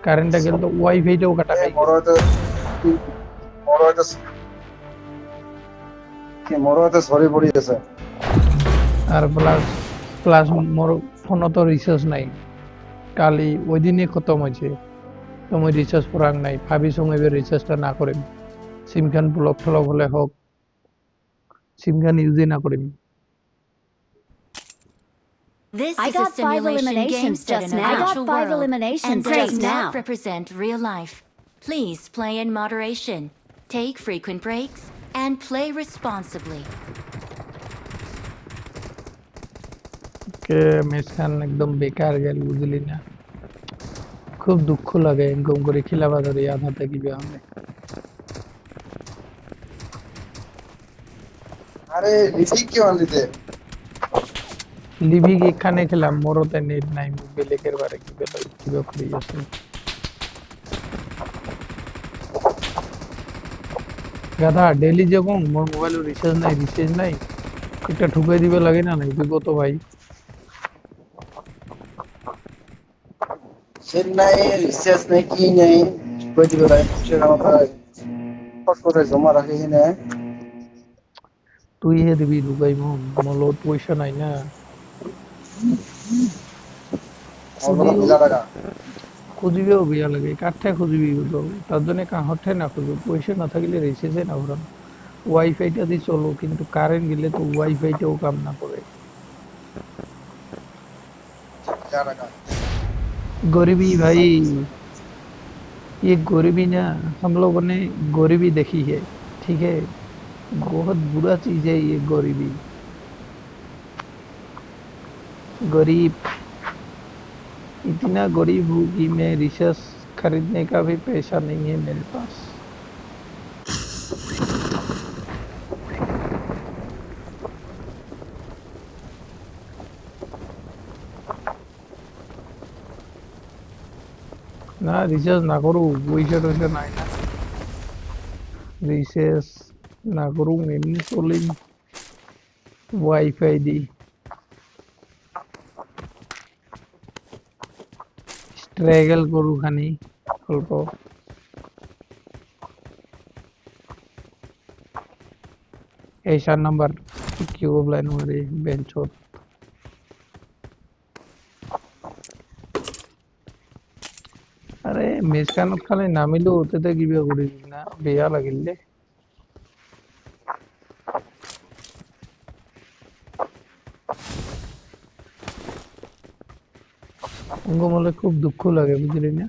কারেন্টটা গেল তো ওয়াইফাইটাও কাটা খাই মোর হয়তো সরি পড়ি আছে আর প্লাস প্লাস মোর ফোনও তো রিচার্জ নাই কালি ওই দিনই খতম হয়েছে তো মই রিচার্জ করার নাই ভাবিছোঁ এবার রিচার্জটা না করিম সিম খান ব্লক থলক হলে হোক সিম খান ইউজই না করিম This I is a got 5 simulation game eliminations set just in a now. I got virtual 5 world and eliminations does just not now. represent real life. Please play in moderation, take frequent breaks, and play responsibly. কে match খান একদম বেকার গেল বুঝলি না খুব দুঃখ লাগে এরকম করে খেলা বাজারে আধা থাকিবে আমি আরে লিপিক কি আনলিতে লিভিগ এখানে খেলাম মোরতে নেট নাই বেলেকের বারে কি বেলা কিবা করি আছে গাধা ডেইলি যখন মোর মোবাইলে রিচার্জ নাই একটা ঠুকাই দিবে লাগে না নাই বিগত ভাই সেট নাই রিসার্চ নাই কি নাই কই দিবে ভাই সেটা আমরা কষ্ট করে জমা রাখি না তুই হে দিবি ঢুকাই মলো পয়সা নাই না আমরা মিলা টাকা খুঁজিবেও বিয়া লাগে কাঠে খুঁজিবি তো তার জন্য কাহঠে না খুঁজবো পয়সা না থাকলে রিচার্জে না ভরাম ওয়াইফাইটা দিয়ে চলো কিন্তু কারেন্ট গেলে তো ওয়াইফাইটাও কাম না করে টাকা गरीबी भाई ये गरीबी ना हम लोगों ने गरीबी देखी है ठीक है बहुत बुरा चीज है ये गरीबी गरीब इतना गरीब हूँ कि मैं रिचार्ज खरीदने का भी पैसा नहीं है मेरे पास না রিচার্জ না করু পয়সা টয়সা নাই না রিচার্জ না করু এমনি চলিম ওয়াইফাই দি স্ট্রাগল করু খানি অল্প এই 4 নাম্বার কিউ লাইন মারি বেঞ্চত আরে মেজ কানত খালি নামিলো ওতে কিবা কৰি না বেয়া লাগিলে মলে খুব দুঃখ লাগে বুঝলি না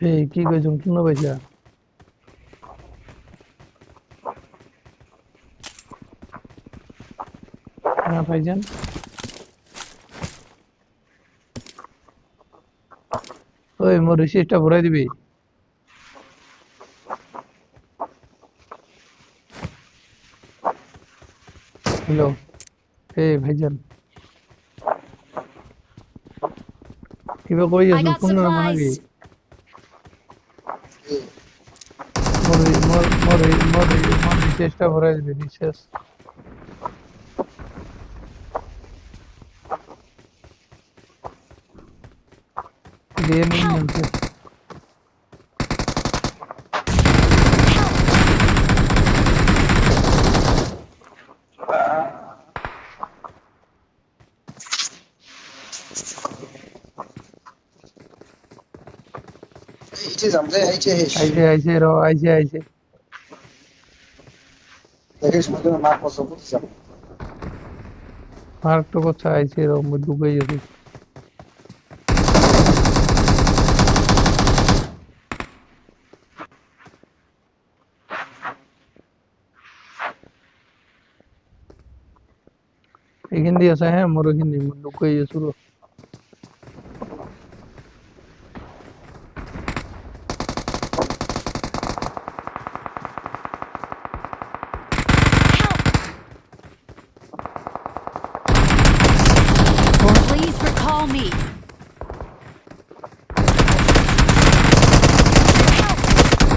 এই কি কইছুন শুনো পাইছা না ভাইজান ওই মোর রিসিপ্টটা ভরাই দিবি হ্যালো এই ভাইজান কিবা কই I আছো got কোন নাম নাকি supplies. মোর রিসিপ্টটা ভরাই দিবি রিসিপ্ট দিয়ে নিন নামছে এইচে জামছে এইচে আইছে র আইছে দেখিস মধ্যে মার কত বুঝছ আর তো কথা আইছে র মই ডুবে যাচ্ছি এখান দিয়ে আছে হ্যাঁ মোর এখান দিয়ে ডুবে যাচ্ছি Please recall me.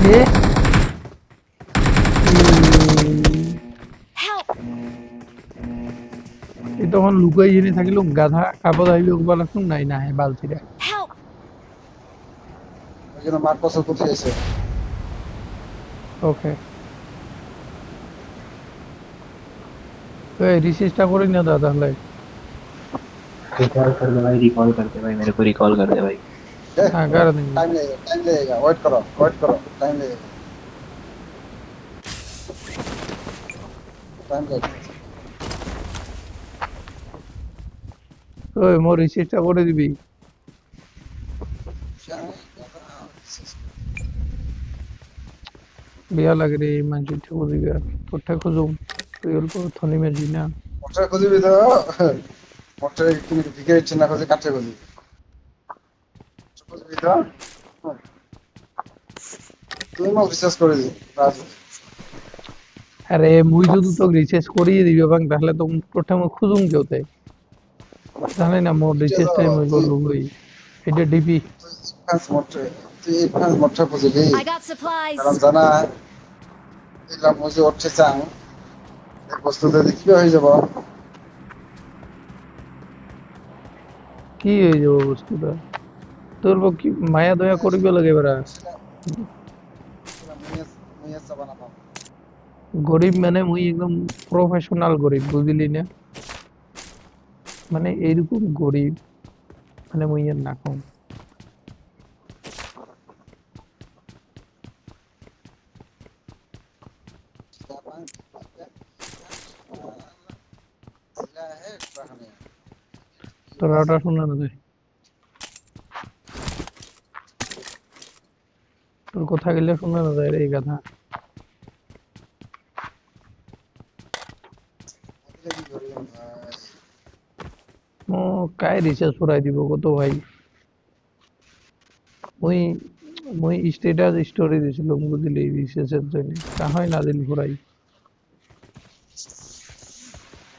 ये Help! তখন লুকাই জেনে থাকিলাম গাধা কাপড় আইবে ওগুলা লাগতুম নাই না হে বালতিরা Help! ওই জন্য মার পছন্দ করতে এসে ওকে এই রিসিস্টটা করে নিয়ে দাও তাহলে रिकॉल कर दे भाई, रिकॉल कर दे भाई, मेरे को रिकॉल कर दे भाई। हाँ कर देंगे टाइम लगेगा वेट करो टाइम लगेगा टाइम लगेगा ওই মোর রিসিস্টটা করে দিবি বিয়া লাগে রে মানুষ ঠিক দিবি তোরটা খুঁজুম তুই অল্প থনি মেজি না মোটর খুঁজবি তো মোটর তুমি ভিকে ইচ্ছে না খুঁজে কাছে খুঁজবি খুঁজবি তো তুই মোক রিসার্চ করে দি রাজু আরে মুই যদি তোকে রিসার্চ করিয়ে দিবি বাং তাহলে তো তোরটা মই খুঁজুম কেউতে তাহলে না মোর রিসার্চটাই মই করবো ওই এটা ডিপি তুই এডভান্স মোটর খুঁজবি I got supplies. কারণ জানা এগুলা মুজে উঠছে চাং এই বস্তুতে দেখি হয়ে যাব কি হয়ে যাবো বস্তুটা তোর কি মায়া দয়া করিবে লাগে বেড়া মুইয়া সাবানা পাবো গরিব মানে মুই একদম প্রফেশনাল গরিব বুঝলি না মানে এইরকম গরিব মানে মুই আর না কম তোরা ওটা শুনে না যায় তোর কথা গেলে শুনে না যায় রে এই কথা ও काय রিচার্জ করাই দিব কত ভাই মুই মুই স্ট্যাটাস স্টোরি দিছিলাম বুঝলি রিচার্জের জন্য তা হয় না দিন ঘুরাই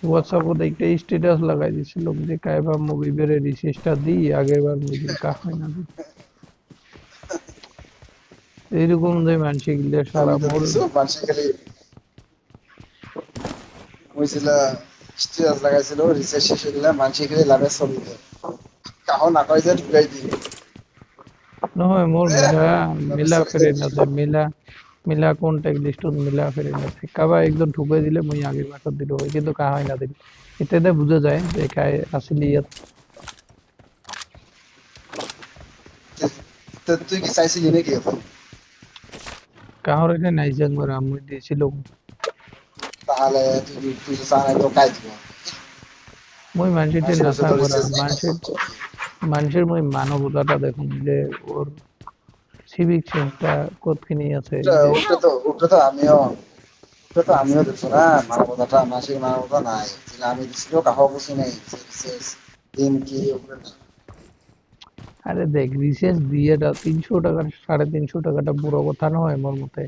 হোয়াটসঅ্যাপে একটা স্ট্যাটাস লাগাই দিছিলাম যে কাইবা মুভি বেরে রিচার্জটা দিই আগেরবার মুভি কা হয় না দিন এইরকম যে মানুষ গিলে সারা মোর বাসিকালি মুইছিলা স্ট্যাটাস লাগাইছিল রিসার্চ শেষ হয়ে গেলে বাসিকালি লাগাই ছবি দেয় কাহো না কই যে ঢুকাই দি নহয় মোর মিলা ফেরে না যায় মিলা কন্টাক্ট লিস্ট মিলা ফেরে না থাকে কাবা একজন ঠুকাই দিলে মুই আগের বার দিল হয় কিন্তু কা হয় না দিন এটাতে বুঝা যায় যে কায় আসলিয়ত তুই কি চাইছিলি নাকি এখন কাহর এটা নাই জানবার আমি দিয়েছিলাম তাহলে তুই জানাই তো কাজ দিব মই মানুষের নাশা করা মানুষের মই মানবতাটা দেখুন যে ওর সিভিক সেন্সটা কতখানি আছে ওটা তো আমিও দেখছো না মানবতাটা মাসিক মানবতা নাই তাহলে আমি দিছিল কাহো বুঝি নাই দিন কি ওগুলো না আরে দেখ রিসেস দিয়েটা 300 টাকার 350 টাকাটা বড় কথা নয় আমার মতে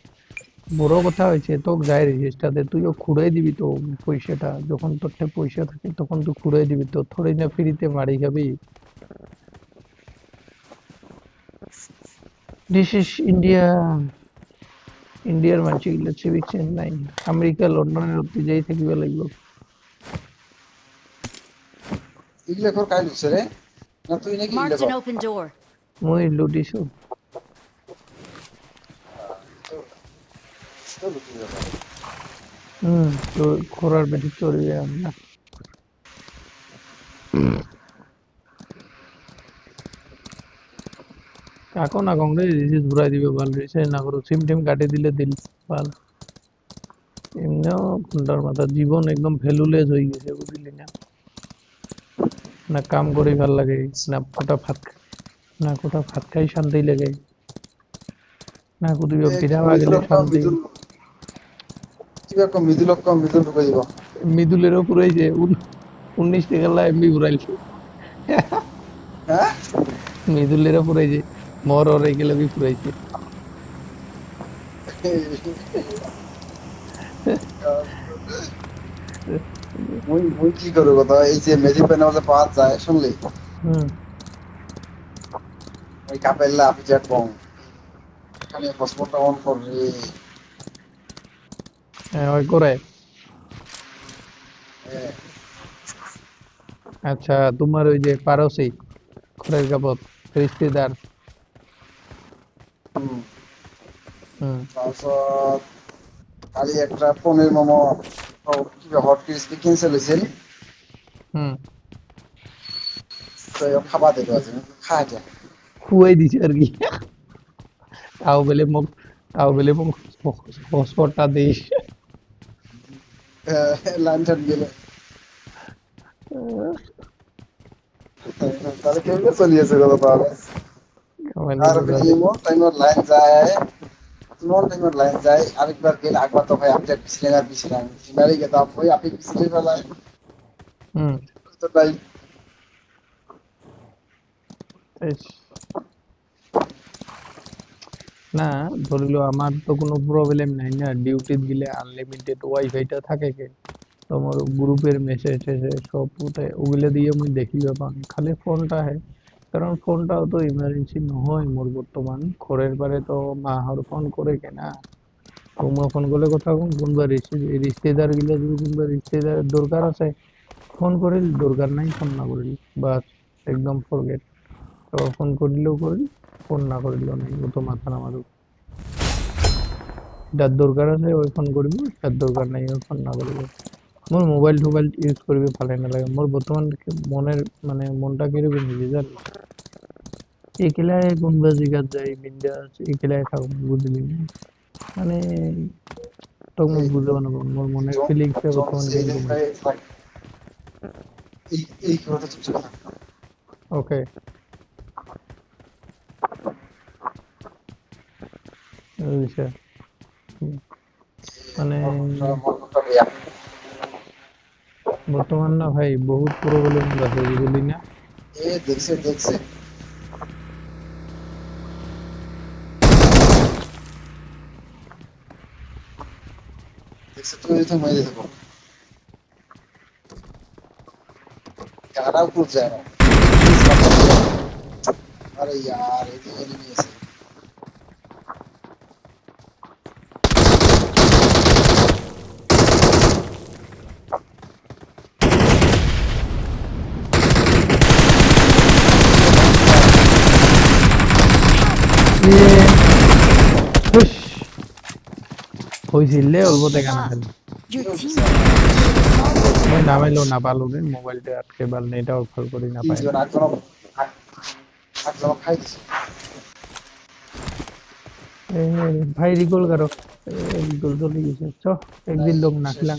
বড় কথা হয়েছে তো গায়ে রিসেসটাতে তুইও খুঁড়াই দিবি তো পয়সাটা যখন তোর পয়সা থাকে তখন তুই খুঁড়াই দিবি তো থোড়ি না ফ্রিতে মারি খাবি দিস ইজ ইন্ডিয়া ইন্ডিয়ার মানুষ গিলে সিভিক সেন্স নাই আমেরিকা লন্ডনের অব্দি যাই থাকিবে লাগবে এগুলো এখন কাজ হচ্ছে রে না তুই নাকি Marked an open door. মই লুটিছো তো খোরার বেশি চড়বে আমরা কাকো না কংগ্রেস রিসিস ঘুরাই দিবে ভালো রিসিস না করো সিম টিম কাটে দিলে দিল ভালো এমনিও ঘন্টার মাথা জীবন একদম ভ্যালুলেস হয়ে গেছে বুঝলি না না কাম করে ভাল লাগে না কোটা ভাত খাই শান্তি লাগে না কোথাও পিঠা বাগলে শান্তি কিবা কম মিদুল ঢুকে দিব মিদুলেরও পুরাই যে 19 টাকা লা এমবি ঘুরাইছে হ্যাঁ মিদুলেরও পুরাই যে মোর ওরে গেলে বি পুরাইছে মুই কি করব কথা এই যে মেজি পেনে মধ্যে পাওয়া যায় শুনলি ওই কাপেল্লা আপিজার পং এখানে পাসপোর্টটা অন করবি হ্যাঁ ওই করে আচ্ছা তোমার ওই যে পারসি খড়ের কাপড় রিস্তিদার হুম, হুম তাৰপিছত কালি একটা পনির মোমো কিবা হট ক্রিস্পি কিনছে লৈছিল হুম তো খাবা দিলো আজি খা এতিয়া খুয়াই দিছে আর কি তাও বলে মোক তাও বলে মোক হসপটটা দিস লাইনটাত গেলে তাহলে কেমনে চলি আছে কথা তাহলে আর মিনিমাম টাইমত লাইন যায় কিমান টাইমত লাইন যায় আরেকবার গেলে একবার তো ভাই আপডেট পিছলে না পিছলে সিনারি গেতাম ওই আপনি পিছলে ফেলায় হুম তো তাই বেশ। না ধরিল আমার তো কোনো প্রবলেম নাই না ডিউটিত গেলে আনলিমিটেড ওয়াইফাইটা থাকে কে তোমার গ্রুপের মেসেজ টেসেজ সব ওটাই ওগুলো দিয়ে মুই দেখিব পাম খালি ফোনটা হে কারণ ফোনটাও তো ইমার্জেন্সি নহয় মোর বর্তমান ঘরের পারে তো মাহর ফোন করে কেনা তোমার ফোন করলে কথা কম কোনবা রিশতেদার গিলা যদি কোনবা রিশতেদার দরকার আছে ফোন করিল দরকার নাই ফোন না করিল বাস একদম ফরগেট তো ফোন করিলেও করিল ফোন না করিলেও নাই ও তো মাথা নামারু যার দরকার আছে ওই ফোন করবি যার দরকার নাই ওই ফোন না করিব মোর মোবাইল টোবাইল ইউজ করিবে ভালে নালাগে মোর বর্তমান মনের মানে মনটা কিরকম হয়েছে জানিস একলাই কোনবা জায়গাত যাই বিন্দাস একলাই থাকুন বুঝলি না মানে তোক মোক বুজাব নাপাম মোর মনের ফিলিংসে বর্তমান কিরকম এই কথাটা চুপ থাক ওকে বুঝছে মানে মনটা বেয়া বর্তমান না ভাই বহুত প্রবলেম আছে বুঝলি না এ দেখছে দেখছে দেখছে তুমি তো মেরে দেবো গাড়াও খুব যায় না আরে यार ये तो एनिमी আছে হুশ হইছিলে অল্প দেখা না খালি Your teammate মই নামাইলো না পালো রে মোবাইলটা আটকে বাল নেটাও ফল করি না পাই তিনজন আটজন খাই দিছে ভাই রিকল করো রিকল চলে গেছে চ একদিন লোক নাচলাম